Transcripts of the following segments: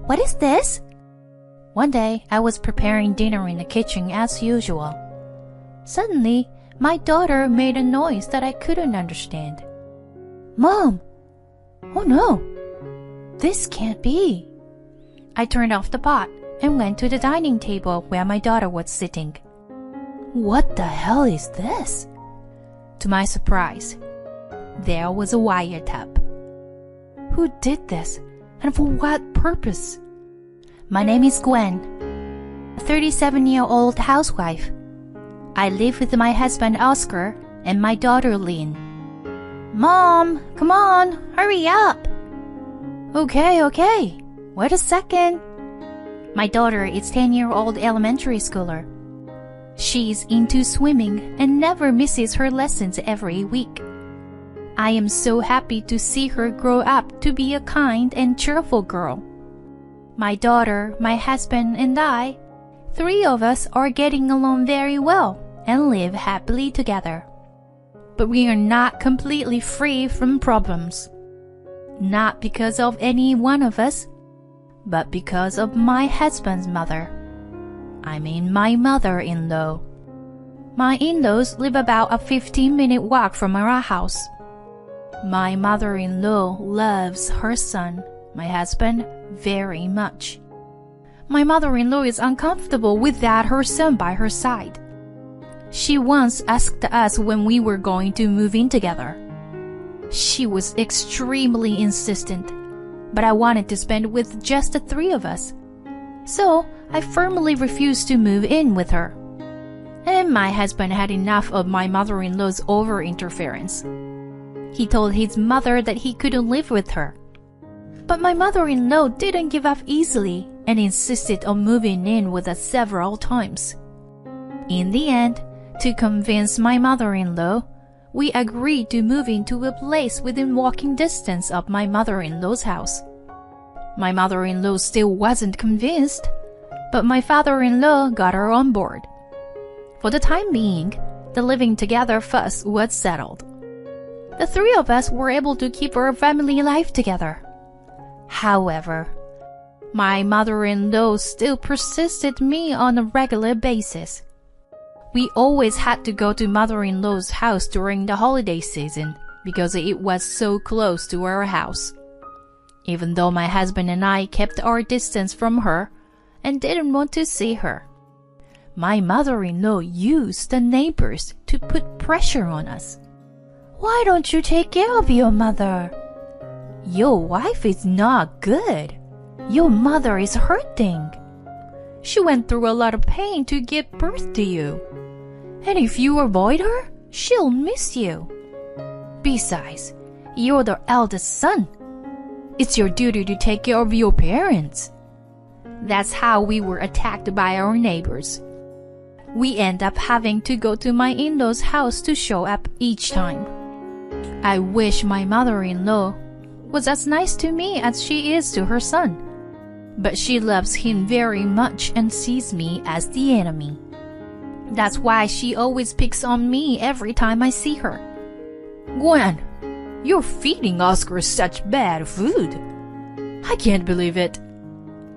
What is this? One day, I was preparing dinner in the kitchen as usual. Suddenly, my daughter made a noise that I couldn't understand. Mom! Oh no! This can't be. I turned off the pot and went to the dining table where my daughter was sitting. What the hell is this? To my surprise, there was a wiretap. Who did this, and for what purpose? My name is Gwen, a 37-year-old housewife. I live with my husband Oscar and my daughter Lynn. Mom, come on, hurry up. Okay. Wait a second. My daughter is 10-year-old elementary schooler. She's into swimming and never misses her lessons every week. I am so happy to see her grow up to be a kind and cheerful girl. My daughter, my husband, and I, 3 of us are getting along very well and live happily together. But we are not completely free from problems. Not because of any one of us, but because of my husband's mother. I mean my mother-in-law. My in-laws live about a 15-minute walk from our house. My mother-in-law loves her son, my husband, very much. My mother-in-law is uncomfortable without her son by her side. She once asked us when we were going to move in together. She was extremely insistent, but I wanted to spend with just the 3 of us. So I firmly refused to move in with her. And my husband had enough of my mother-in-law's over-interference. He told his mother that he couldn't live with her. But my mother-in-law didn't give up easily and insisted on moving in with us several times. In the end, to convince my mother-in-law, we agreed to move into a place within walking distance of my mother-in-law's house. My mother-in-law still wasn't convinced, but my father-in-law got her on board. For the time being, the living together fuss was settled. The 3 of us were able to keep our family life together. However, my mother-in-law still persisted me on a regular basis. We always had to go to mother-in-law's house during the holiday season because it was so close to our house. Even though my husband and I kept our distance from her and didn't want to see her, my mother-in-law used the neighbors to put pressure on us. Why don't you take care of your mother? Your wife is not good. Your mother is hurting. She went through a lot of pain to give birth to you. And if you avoid her, she'll miss you. Besides, you're the eldest son. It's your duty to take care of your parents. That's how we were attacked by our neighbors. We end up having to go to my in-laws' house to show up each time. I wish my mother-in-law was as nice to me as she is to her son. But she loves him very much and sees me as the enemy. That's why she always picks on me every time I see her. Gwen, you're feeding Oscar such bad food. I can't believe it.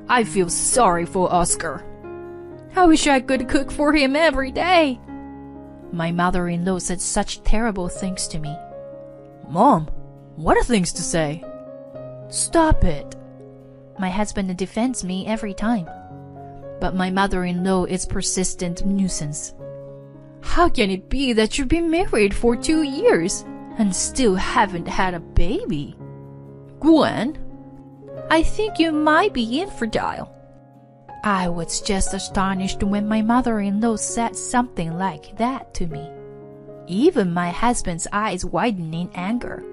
I feel sorry for Oscar. I wish I could cook for him every day. My mother-in-law said such terrible things to me. Mom, what are things to say? Stop it. My husband defends me every time. But my mother-in-law is persistent nuisance. How can it be that you've been married for 2 years and still haven't had a baby? Gwen, I think you might be infertile. I was just astonished when my mother-in-law said something like that to me. Even my husband's eyes widened in anger.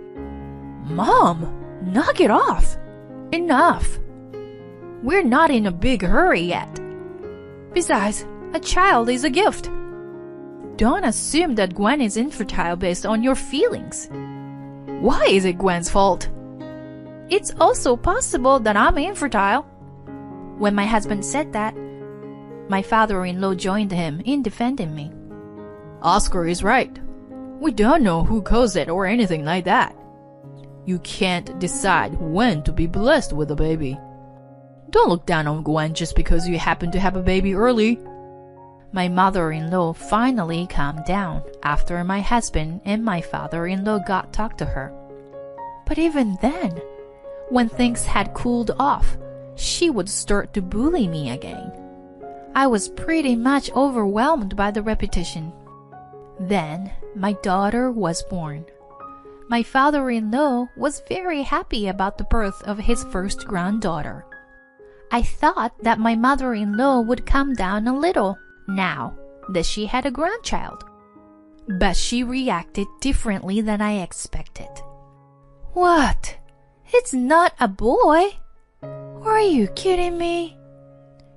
Mom, knock it off. Enough. We're not in a big hurry yet. Besides, a child is a gift. Don't assume that Gwen is infertile based on your feelings. Why is it Gwen's fault? It's also possible that I'm infertile. When my husband said that, my father-in-law joined him in defending me. Oscar is right. We don't know who caused it or anything like that. You can't decide when to be blessed with a baby. Don't look down on Gwen just because you happen to have a baby early. My mother-in-law finally calmed down after my husband and my father-in-law got talk to her. But even then, when things had cooled off, she would start to bully me again. I was pretty much overwhelmed by the repetition. Then my daughter was born. My father-in-law was very happy about the birth of his first granddaughter. I thought that my mother-in-law would calm down a little now that she had a grandchild. But she reacted differently than I expected. What? It's not a boy? Are you kidding me?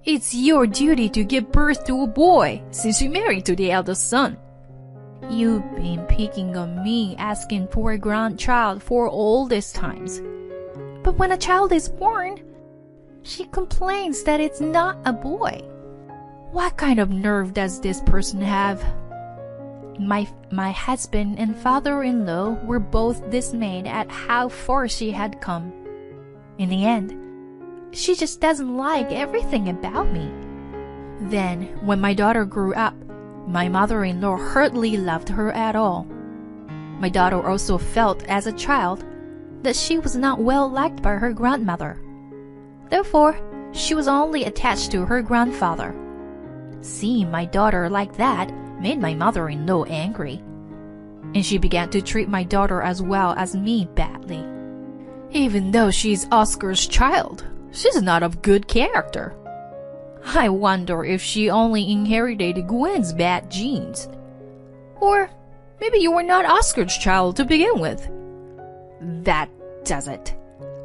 It's your duty to give birth to a boy since you married to the eldest son. You've been picking on me asking for a grandchild for all these times. But when a child is born, she complains that it's not a boy. What kind of nerve does this person have? My husband and father-in-law were both dismayed at how far she had come. In the end, she just doesn't like everything about me. Then, when my daughter grew up, my mother-in-law hardly loved her at all. My daughter also felt as a child that she was not well liked by her grandmother. Therefore, she was only attached to her grandfather. Seeing my daughter like that made my mother-in-law angry, and she began to treat my daughter as well as me badly. Even though she's Oscar's child, she's not of good character. I wonder if she only inherited Gwen's bad genes. Or maybe you were not Oscar's child to begin with. That does it.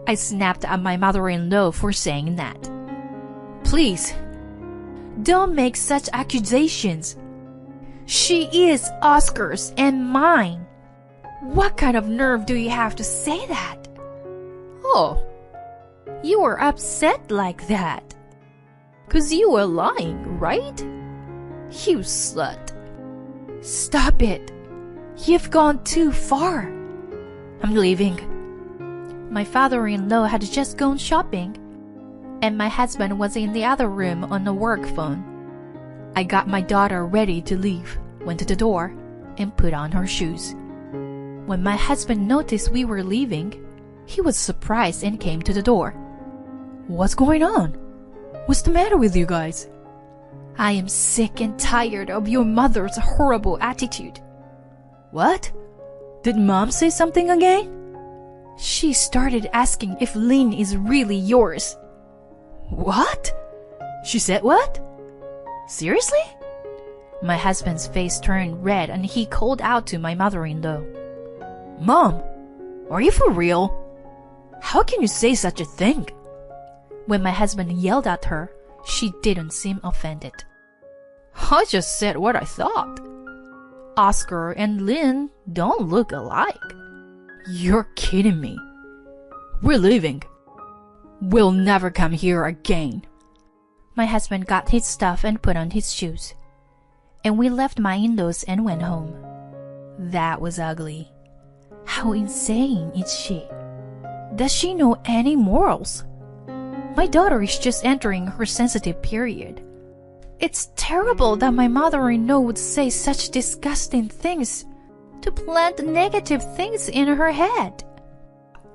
I snapped at my mother-in-law for saying that. Please, don't make such accusations. She is Oscar's and mine. What kind of nerve do you have to say that? Oh, you were upset like that. 'Cause you were lying, right? You slut. Stop it. You've gone too far. I'm leaving. My father-in-law had just gone shopping, and my husband was in the other room on a work phone. I got my daughter ready to leave, went to the door, and put on her shoes. When my husband noticed we were leaving, he was surprised and came to the door. What's going on? What's the matter with you guys? I am sick and tired of your mother's horrible attitude. What? Did Mom say something again? She started asking if Lynn is really yours. What? She said what? Seriously? My husband's face turned red and he called out to my mother-in-law. Mom, are you for real? How can you say such a thing? When my husband yelled at her, she didn't seem offended. I just said what I thought. Oscar and Lynn don't look alike. You're kidding me. We're leaving. We'll never come here again. My husband got his stuff and put on his shoes, and we left my in-laws and went home. That was ugly. How insane is she? Does she know any morals? My daughter is just entering her sensitive period. It's terrible that my mother-in-law would say such disgusting things to plant negative things in her head.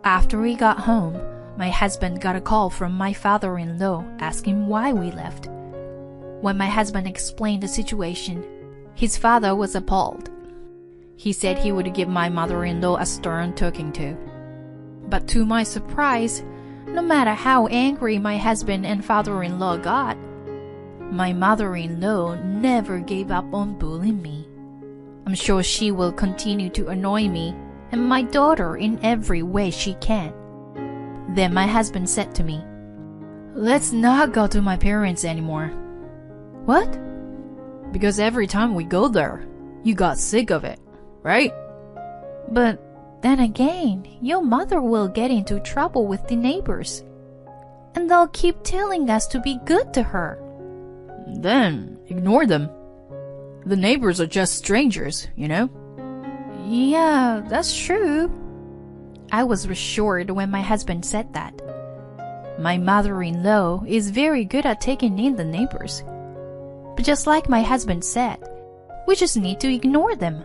After we got home, my husband got a call from my father-in-law asking why we left. When my husband explained the situation, his father was appalled. He said he would give my mother-in-law a stern talking to. But to my surprise, no matter how angry my husband and father-in-law got, my mother-in-law never gave up on bullying me. I'm sure she will continue to annoy me and my daughter in every way she can. Then my husband said to me, "Let's not go to my parents anymore." "What?" "Because every time we go there, you got sick of it, right?" "But then again, your mother will get into trouble with the neighbors, and they'll keep telling us to be good to her." "Then ignore them. The neighbors are just strangers, you know?" "Yeah, that's true." I was reassured when my husband said that. My mother-in-law is very good at taking in the neighbors. But just like my husband said, we just need to ignore them.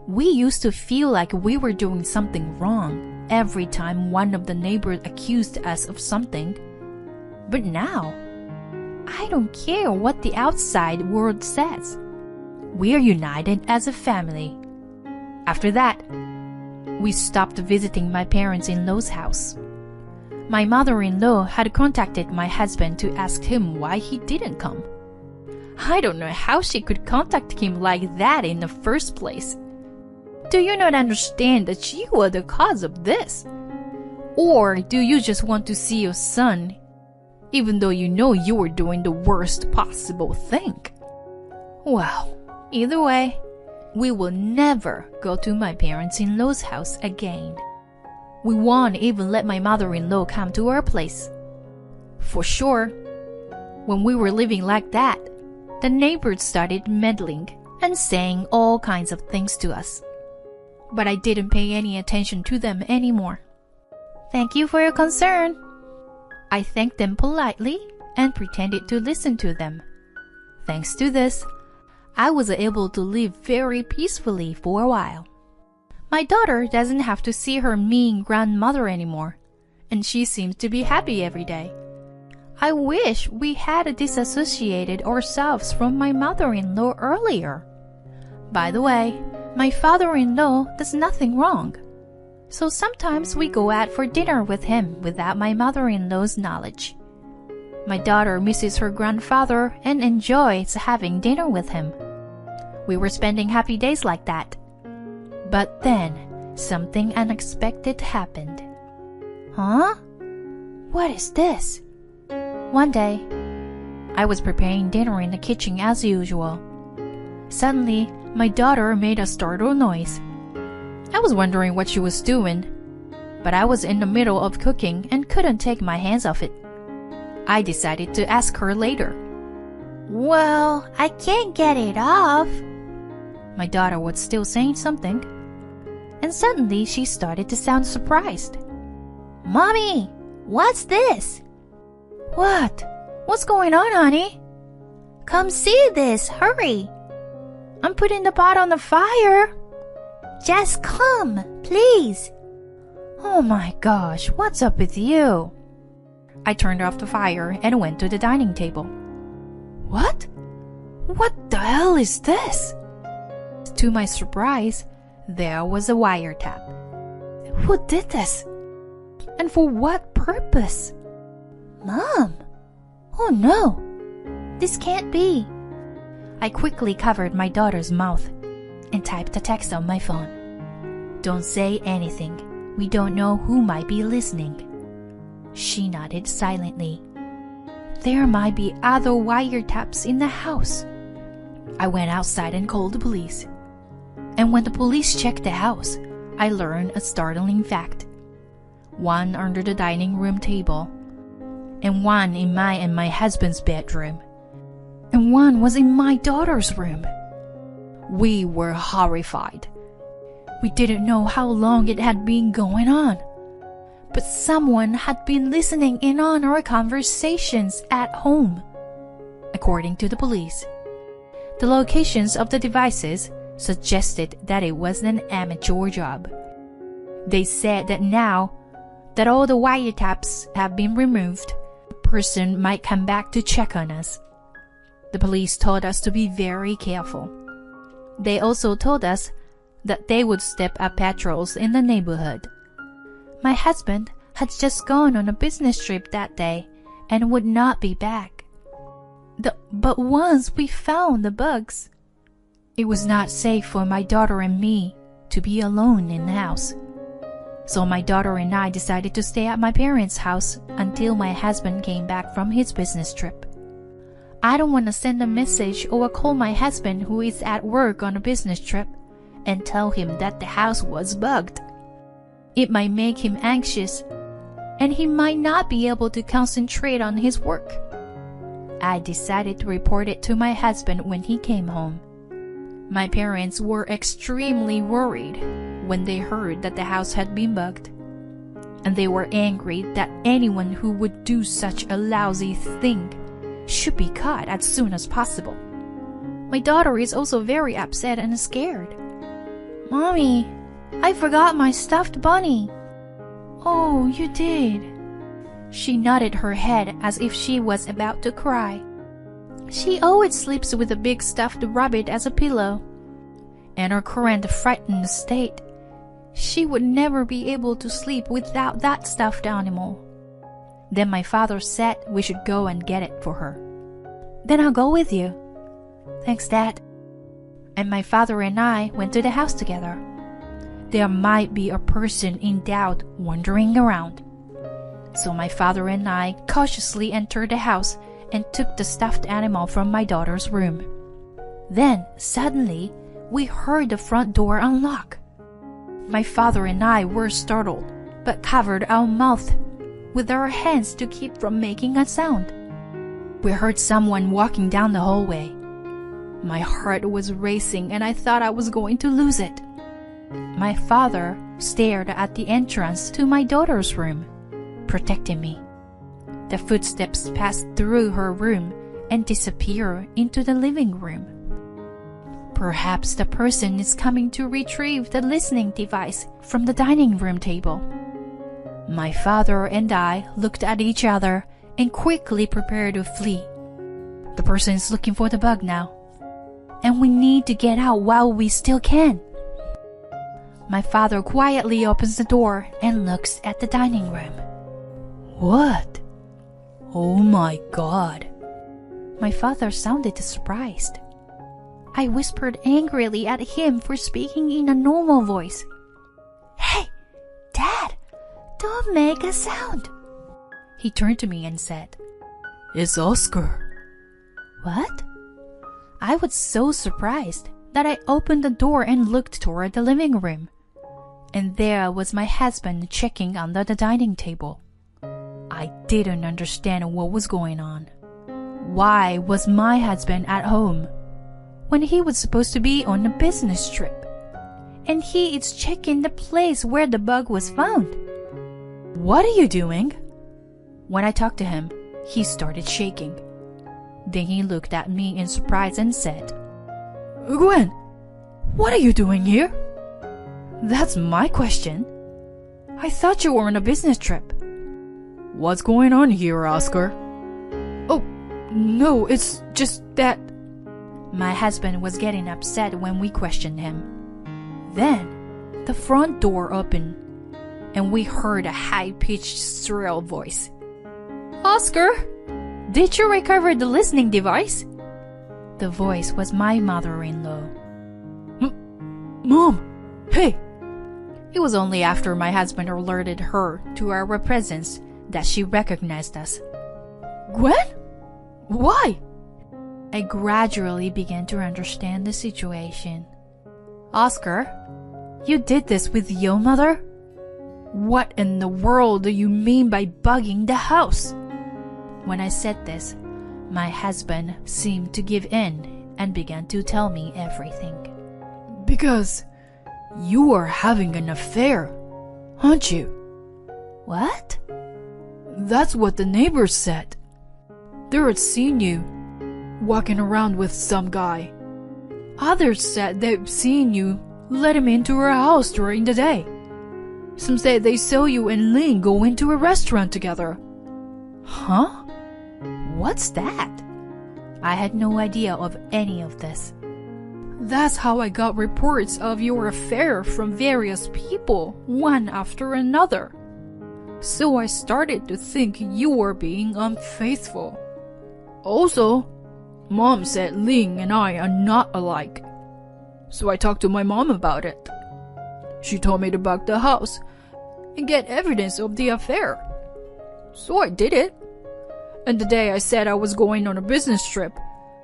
We used to feel like we were doing something wrong every time one of the neighbors accused us of something. But now, I don't care what the outside world says. We're united as a family. After that, we stopped visiting my parents-in-law's house. My mother-in-law had contacted my husband to ask him why he didn't come. I don't know how she could contact him like that in the first place. Do you not understand that you were the cause of this? Or do you just want to see your son, even though you know you were doing the worst possible thing? Well, either way, we will never go to my parents-in-law's house again. We won't even let my mother-in-law come to our place. For sure, when we were living like that, the neighbors started meddling and saying all kinds of things to us. But I didn't pay any attention to them anymore. Thank you for your concern. I thanked them politely and pretended to listen to them. Thanks to this, I was able to live very peacefully for a while. My daughter doesn't have to see her mean grandmother anymore, and she seems to be happy every day. I wish we had disassociated ourselves from my mother-in-law earlier. By the way, my father-in-law does nothing wrong, so sometimes we go out for dinner with him without my mother-in-law's knowledge. My daughter misses her grandfather and enjoys having dinner with him. We were spending happy days like that. But then, something unexpected happened. Huh? What is this? One day, I was preparing dinner in the kitchen as usual. Suddenly, my daughter made a startled noise. I was wondering what she was doing, but I was in the middle of cooking and couldn't take my hands off it. I decided to ask her later. Well, I can't get it off. My daughter was still saying something, and suddenly she started to sound surprised. Mommy, what's this? What? What's going on, honey? Come see this, hurry. I'm putting the pot on the fire. Just come, please. Oh my gosh, what's up with you? I turned off the fire and went to the dining table. What? What the hell is this? To my surprise, there was a wiretap. Who did this? And for what purpose? Mom! Oh no! This can't be. I quickly covered my daughter's mouth and typed a text on my phone. Don't say anything. We don't know who might be listening. She nodded silently. There might be other wiretaps in the house. I went outside and called the police. And when the police checked the house, I learned a startling fact. One under the dining room table, and one in my and my husband's bedroom, and one was in my daughter's room. We were horrified. We didn't know how long it had been going on, but someone had been listening in on our conversations at home. According to the police, the locations of the devices suggested that it was an amateur job. They said that now that all the wiretaps have been removed, the person might come back to check on us. The police told us to be very careful. They also told us that they would step up patrols in the neighborhood. My husband had just gone on a business trip that day and would not be back. But once we found the bugs, it was not safe for my daughter and me to be alone in the house. So my daughter and I decided to stay at my parents' house until my husband came back from his business trip. I don't want to send a message or call my husband who is at work on a business trip and tell him that the house was bugged. It might make him anxious, and he might not be able to concentrate on his work. I decided to report it to my husband when he came home. My parents were extremely worried when they heard that the house had been bugged. and they were angry that anyone who would do such a lousy thing should be caught as soon as possible. My daughter is also very upset and scared. "Mommy, I forgot my stuffed bunny." "Oh, you did." She nodded her head as if she was about to cry. "She always sleeps with a big stuffed rabbit as a pillow. In her current frightened state, she would never be able to sleep without that stuffed animal." Then my father said we should go and get it for her. "Then I'll go with you." "Thanks, Dad." And my father and I went to the house together. There might be a person in doubt wandering around. So my father and I cautiously entered the house and took the stuffed animal from my daughter's room. Then, suddenly, we heard the front door unlock. My father and I were startled, but covered our mouth with our hands to keep from making a sound. We heard someone walking down the hallway. My heart was racing and I thought I was going to lose it. My father stared at the entrance to my daughter's room, protecting me. The footsteps passed through her room and disappeared into the living room. Perhaps the person is coming to retrieve the listening device from the dining room table. My father and I looked at each other and quickly prepared to flee. The person is looking for the bug now, and we need to get out while we still can. My father quietly opens the door and looks at the dining room. What? Oh my God. My father sounded surprised. I whispered angrily at him for speaking in a normal voice. "Hey, Dad, don't make a sound." He turned to me and said, "It's Oscar." "What?" I was so surprised that I opened the door and looked toward the living room. And there was my husband checking under the dining table. I didn't understand what was going on. Why was my husband at home when he was supposed to be on a business trip? And he is checking the place where the bug was found. "What are you doing?" When I talked to him, he started shaking. Then he looked at me in surprise and said, "Gwen, what are you doing here?" "That's my question. I thought you were on a business trip." "What's going on here, Oscar?" "Oh, no, it's just that..." My husband was getting upset when we questioned him. Then, the front door opened, and we heard a high-pitched, shrill voice. "Oscar, did you recover the listening device?" The voice was my mother-in-law. "Mom, hey!" It was only after my husband alerted her to our presence that she recognized us. "Gwen? Why?" I gradually began to understand the situation. "Oscar, you did this with your mother? What in the world do you mean by bugging the house?" When I said this, my husband seemed to give in and began to tell me everything. "Because you are having an affair, aren't you?" "What?" "That's what the neighbors said. They had seen you walking around with some guy. Others said they've seen you let him into her house during the day. Some said they saw you and Lynn go into a restaurant together." "Huh? What's that?" I had no idea of any of this. "That's how I got reports of your affair from various people, one after another. So I started to think you were being unfaithful. Also, Mom said Ling and I are not alike. So I talked to my mom about it. She told me to bug the house and get evidence of the affair. So I did it. And the day I said I was going on a business trip,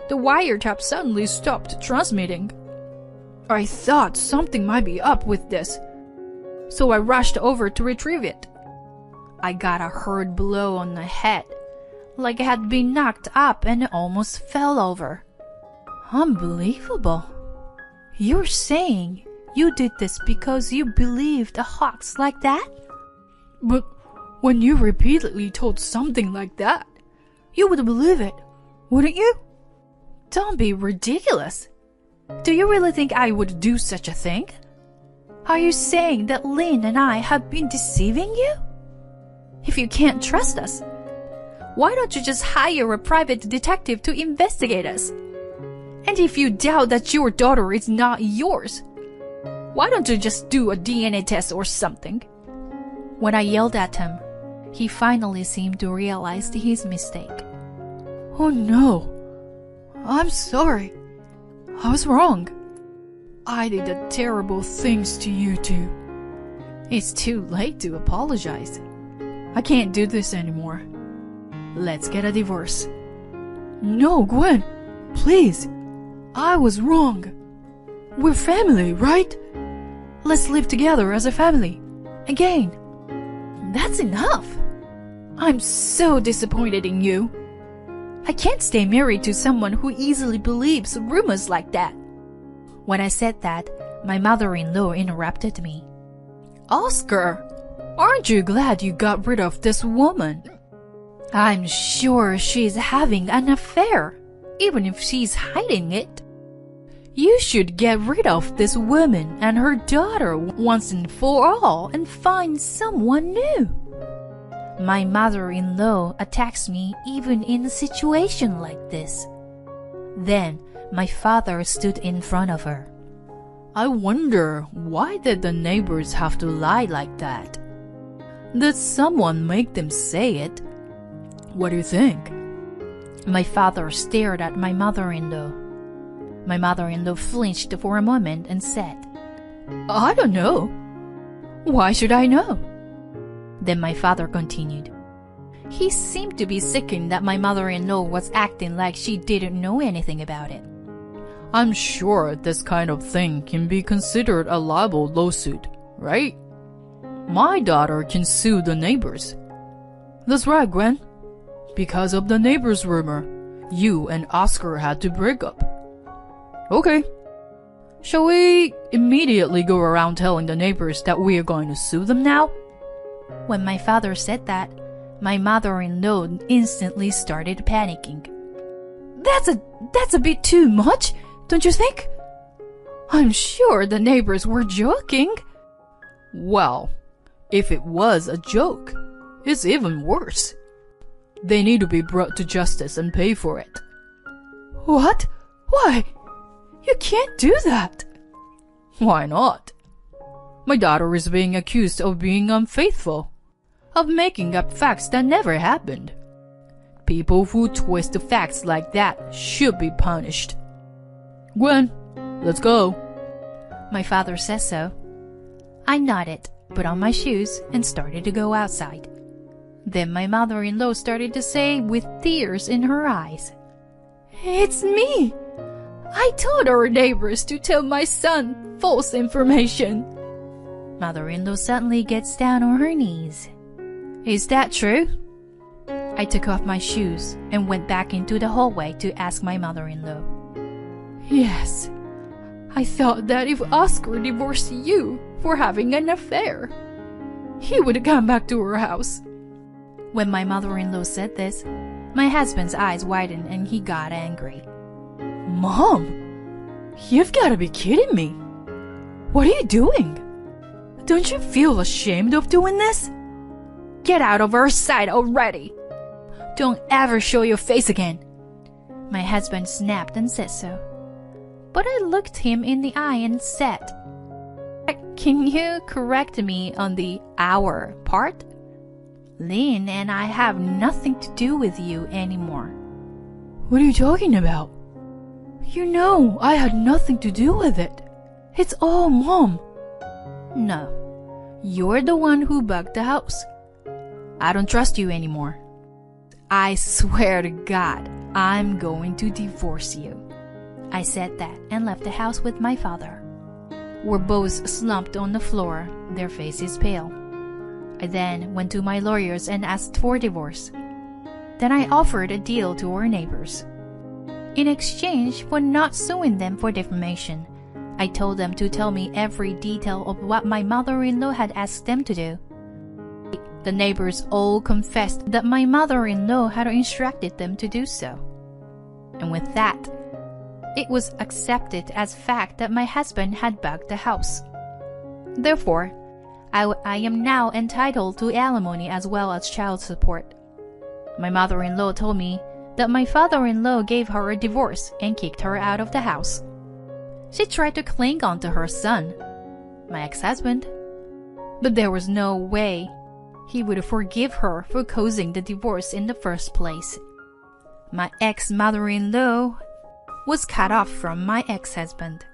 the wiretap suddenly stopped transmitting. I thought something might be up with this, so I rushed over to retrieve it. I got a hard blow on the head, like I had been knocked up and almost fell over." "Unbelievable. You're saying you did this because you believed a hoax like that?" But when you repeatedly told something like that, you would believe it, wouldn't you? Don't be ridiculous. Do you really think I would do such a thing? Are you saying that Lynn and I have been deceiving you? If you can't trust us, why don't you just hire a private detective to investigate us? And if you doubt that your daughter is not yours, why don't you just do a DNA test or something? When I yelled at him, he finally seemed to realize his mistake. Oh no, I'm sorry. I was wrong. I did the terrible things to you two. It's too late to apologize. I can't do this anymore. Let's get a divorce. No, Gwen, please. I was wrong. We're family, right? Let's live together as a family. Again. That's enough. I'm so disappointed in you. I can't stay married to someone who easily believes rumors like that. When I said that, my mother-in-law interrupted me. Oscar, aren't you glad you got rid of this woman? I'm sure she's having an affair, even if she's hiding it. You should get rid of this woman and her daughter once and for all and find someone new. My mother-in-law attacks me even in a situation like this. Then my father stood in front of her. I wonder, why did the neighbors have to lie like that? Did someone make them say it? What do you think? My father stared at my mother-in-law. My mother-in-law flinched for a moment and said, I don't know. Why should I know? Then my father continued. He seemed to be sickened that my mother-in-law was acting like she didn't know anything about it. I'm sure this kind of thing can be considered a libel lawsuit, right? My daughter can sue the neighbors. That's right, Gwen. Because of the neighbors' rumor, you and Oscar had to break up. Okay. Shall we immediately go around telling the neighbors that we are going to sue them now? When my father said that, my mother-in-law instantly started panicking. That's a bit too much, don't you think? I'm sure the neighbors were joking. Well, if it was a joke, it's even worse. They need to be brought to justice and pay for it. What? Why? You can't do that. Why not? My daughter is being accused of being unfaithful, of making up facts that never happened. People who twist the facts like that should be punished. Gwen, let's go. My father says so. I nodded, put on my shoes, and started to go outside. Then my mother-in-law started to say with tears in her eyes, It's me! I told our neighbors to tell my son false information. Mother-in-law suddenly gets down on her knees. Is that true? I took off my shoes and went back into the hallway to ask my mother-in-law. Yes. I thought that if Oscar divorced you for having an affair, he would come back to our house. When my mother-in-law said this, my husband's eyes widened and he got angry. Mom, you've got to be kidding me. What are you doing? Don't you feel ashamed of doing this? Get out of our sight already. Don't ever show your face again. My husband snapped and said so. But I looked him in the eye and said, Can you correct me on the our part? Lynn and I have nothing to do with you anymore. What are you talking about? You know I had nothing to do with it. It's all Mom. No, you're the one who bugged the house. I don't trust you anymore. I swear to God, I'm going to divorce you. I said that and left the house with my father. We're both slumped on the floor, their faces pale. I then went to my lawyers and asked for divorce. Then I offered a deal to our neighbors. In exchange for not suing them for defamation, I told them to tell me every detail of what my mother-in-law had asked them to do. The neighbors all confessed that my mother-in-law had instructed them to do so. And with that, it was accepted as fact that my husband had bugged the house. Therefore, I am now entitled to alimony as well as child support. My mother-in-law told me that my father-in-law gave her a divorce and kicked her out of the house. She tried to cling on to her son, my ex-husband, but there was no way he would forgive her for causing the divorce in the first place. My ex-mother-in-law was cut off from my ex-husband.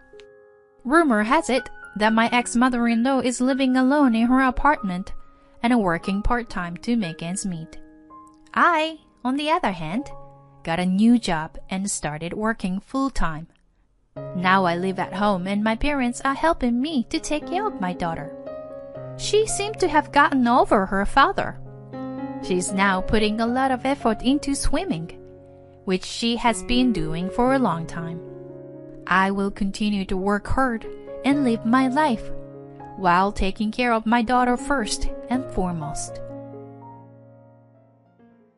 Rumor has it that my ex-mother-in-law is living alone in her apartment and working part-time to make ends meet. I, on the other hand, got a new job and started working full-time. Now I live at home and my parents are helping me to take care of my daughter. She seemed to have gotten over her father. She's now putting a lot of effort into swimming, which she has been doing for a long time. I will continue to work hard and live my life while taking care of my daughter first and foremost.